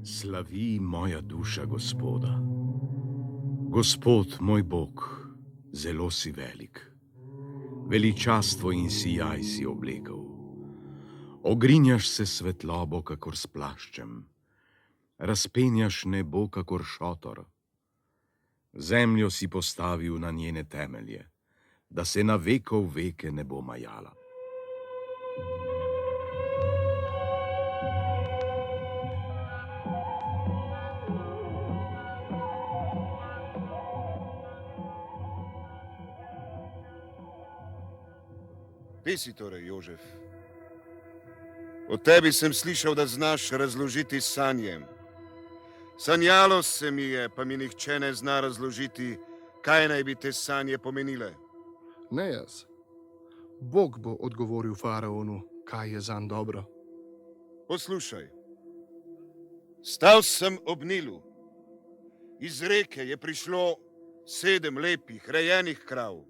Slavi moja duša Gospoda. Gospod, moj Bog, zelo si velik. Veličastvo in sijaj si oblekel. Ogrinjaš se svetlobo, kakor s plaščem. Razpenjaš nebo, kakor šotor. Zemljo si postavil na njene temelje, da se na vekov veke ne bo majala. Kje si torej, Jožef? O tebi sem slišal, da znaš razložiti sanje. Sanjalo se mi je, pa mi nihče ne zna razložiti, kaj naj bi te sanje pomenile. Ne jaz. Bog bo odgovoril faraonu, kaj je zanj dobro. Poslušaj. Stal sem ob Nilu. Iz reke je prišlo 7 lepih, rejenih krav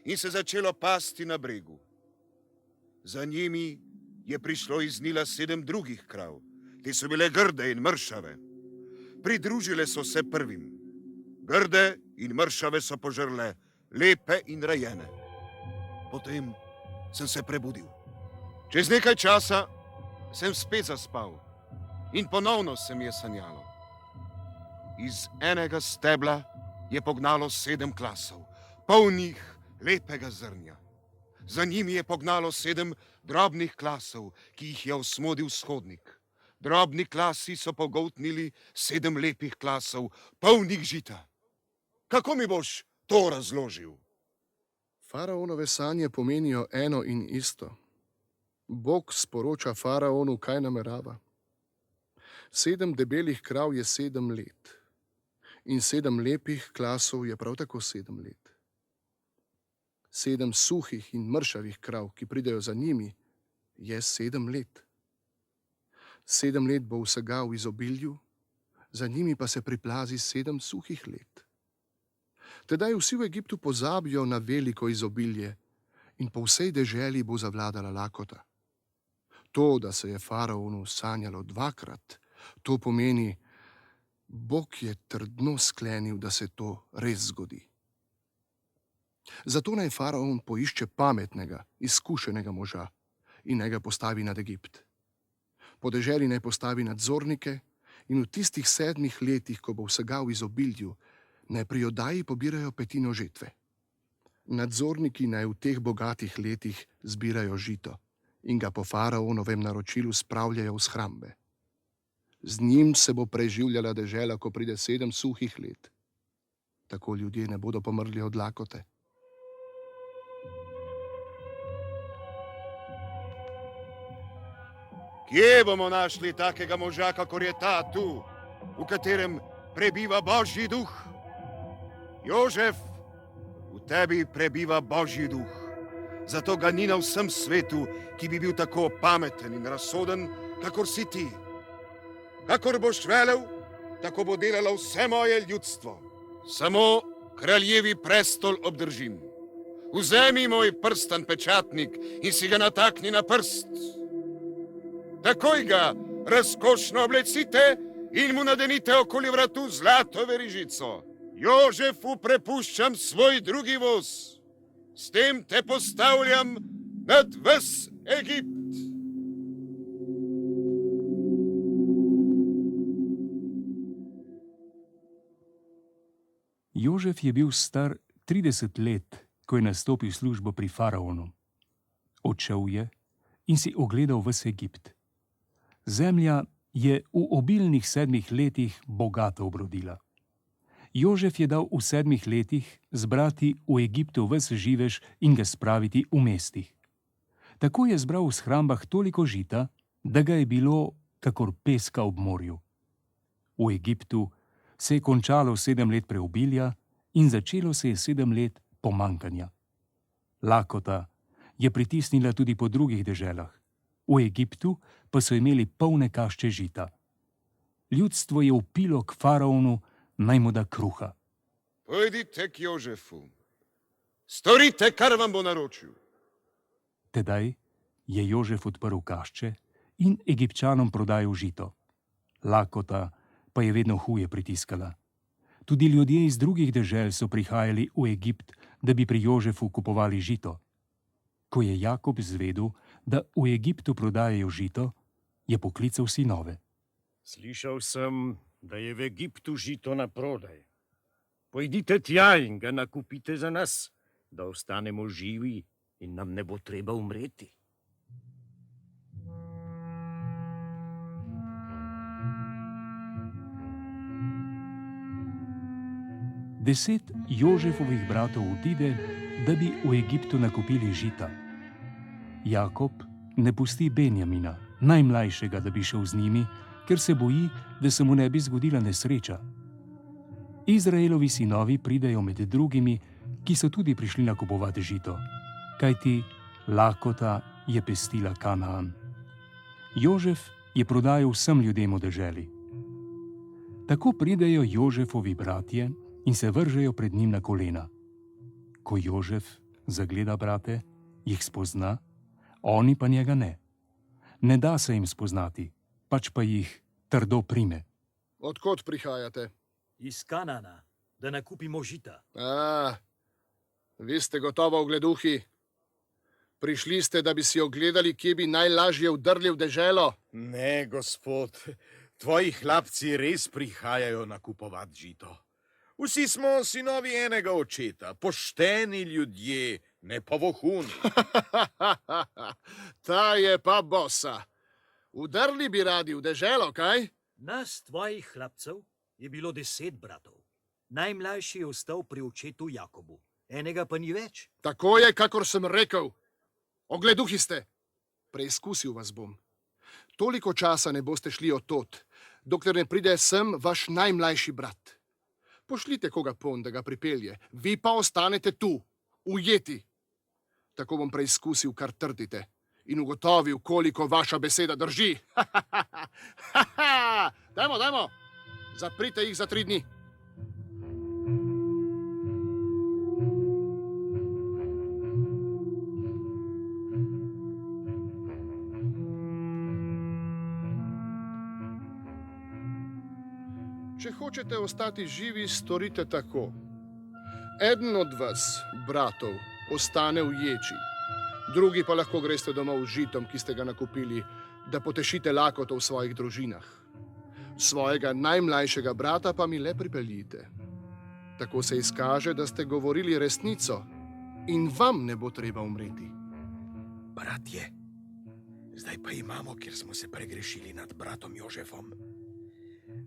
in se začelo pasti na bregu. Za njimi je prišlo iz Nila 7 drugih krav. Te so bile grde in mršave. Pridružile so se prvim. Grde in mršave so požrle, lepe in rejene. Potem sem se prebudil. Čez nekaj časa sem spet zaspal in ponovno se mi je sanjalo. Iz enega stebla je pognalo 7 klasov, polnih lepega zrnja. Za njimi je pognalo 7 drobnih klasov, ki jih je osmodil shodnik. Drobni klasi so pogoltnili 7 lepih klasov, polnih žita. Kako mi boš to razložil? Faraonove sanje pomenijo eno in isto. Bog sporoča faraonu, kaj namerava. 7 debelih krav je 7 let. In 7 lepih klasov je prav tako 7 let. 7 suhih in mršavih krav, ki pridejo za njimi, je 7 let. 7 let bo vsega v izobilju, za njimi pa se priplazi 7 suhih let. Tedaj vsi v Egiptu pozabijo na veliko izobilje in po vsej deželi bo zavladala lakota. To, da se je faraonu sanjalo 2-krat, to pomeni, Bog je trdno sklenil, da se to res zgodi. Zato naj faraon poišče pametnega, izkušenega moža in naj ga postavi nad Egipt. Po deželi naj postavi nadzornike in v tistih 7 letih, ko bo vsega v izobilju, naj pri oddaji pobirajo 1/5 žetve. Nadzorniki naj v teh bogatih letih zbirajo žito in ga po faraonovem naročilu spravljajo v shrambe. Z njim se bo preživljala dežela, ko pride 7 suhih let. Tako ljudje ne bodo pomrli od lakote. Kje bomo našli takega moža, kakor je ta tu, v katerem prebiva Božji duh? Jožef, v tebi prebiva Božji duh. Zato ga ni na vsem svetu, ki bi bil tako pameten in razsoden, kakor si ti. Kakor boš velel, tako bo delalo vse moje ljudstvo. Samo kraljevi prestol obdržim. Vzemi moj prstan pečatnik in si ga natakni na prst. Takoj ga razkošno oblecite in mu nadenite okoli vratu zlato verižico. Jožefu prepuščam svoj drugi voz. S tem te postavljam nad ves Egipt. Jožef je bil star 30 let, ko je nastopil službo pri faraonu. Odšel je in si ogledal ves Egipt. Zemlja je v obilnih 7 letih bogato obrodila. Jožef je dal v 7 letih zbrati v Egiptu ves živež in ga spraviti v mestih. Tako je zbral v shrambah toliko žita, da ga je bilo kakor peska ob morju. V Egiptu se je končalo 7 let preobilja in začelo se je 7 let pomankanja. Lakota je pritisnila tudi po drugih deželah. V Egiptu pa so imeli polne kašče žita. Ljudstvo je vpilo k faraonu, naj mu da kruha. Pojdite k Jožefu. Storite, kar vam bo naročil. Tedaj je Jožef odprl kašče in Egipčanom prodajal žito. lakota pa je vedno huje pritiskala. Tudi ljudje iz drugih dežel so prihajali v Egipt, da bi pri Jožefu kupovali žito. Ko je Jakob zvedel, da v Egiptu prodajajo žito, je poklical sinove. Slišal sem, da je v Egiptu žito na prodaj. Pojdite tja in ga nakupite za nas, da ostanemo živi in nam ne bo treba umreti. Deset Jožefovih bratov odide, da bi v Egiptu nakupili žita. Jakob ne pusti Benjamina, najmlajšega, da bi šel z njimi, ker se boji, da se mu ne bi zgodila nesreča. Izraelovi sinovi pridejo med drugimi, ki so tudi prišli nakupovati žito, kajti lakota je pestila Kanaan. Jožef je prodajal vsem ljudem v deželi. Tako pridejo Jožefovi bratje in se vržejo pred njim na kolena. Ko Jožef zagleda brate, jih spozna, oni pa njega ne. Ne da se jim spoznati, pač pa jih trdo prime. Odkot prihajate? Iz Kanana, da nakupimo žita. Vi ste gotovo ogleduhi. Prišli ste, da bi si ogledali, kje bi najlažje vdrli v deželo. Ne, gospod, tvoji hlapci res prihajajo nakupovati žito. Vsi smo sinovi enega očeta, pošteni ljudje, ne pa vohuni. Ta je pa bosa. Vdrli bi radi v deželo, kaj? Nas, tvojih hlapcev, je bilo 10 bratov. Najmlajši je ostal pri očetu Jakobu, enega pa ni več. Tako je, kakor sem rekel. Ogleduhi ste. Preizkusil vas bom. Toliko časa ne boste šli od tod, dokler ne pride sem vaš najmlajši brat. Pošljite koga pon, da ga pripelje, vi pa ostanete tu, ujeti. Tako bom preizkusil, kar trdite, in ugotovil, koliko vaša beseda drži. Dajmo, zaprite jih za 3 dni. Če hočete ostati živi, storite tako. Eden od vas, bratov, ostane v ječi, drugi pa lahko greste domov z žitom, ki ste ga nakupili, da potešite lakoto v svojih družinah. Svojega najmlajšega brata pa mi le pripeljite. Tako se izkaže, da ste govorili resnico in vam ne bo treba umreti. Bratje, zdaj pa imamo, kjer smo se pregrešili nad bratom Jožefom.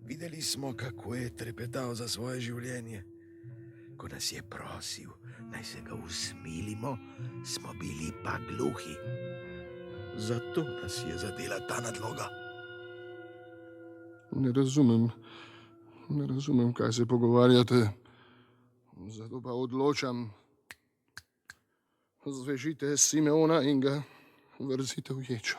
Videli smo, kako je trepetal za svoje življenje. Ko nas je prosil, naj se ga usmilimo, smo bili pa gluhi. Zato nas je zadela ta nadloga. Ne razumem, kaj se pogovarjate. Zato pa odločam. Zvežite Simeona in ga vrzite v ječo.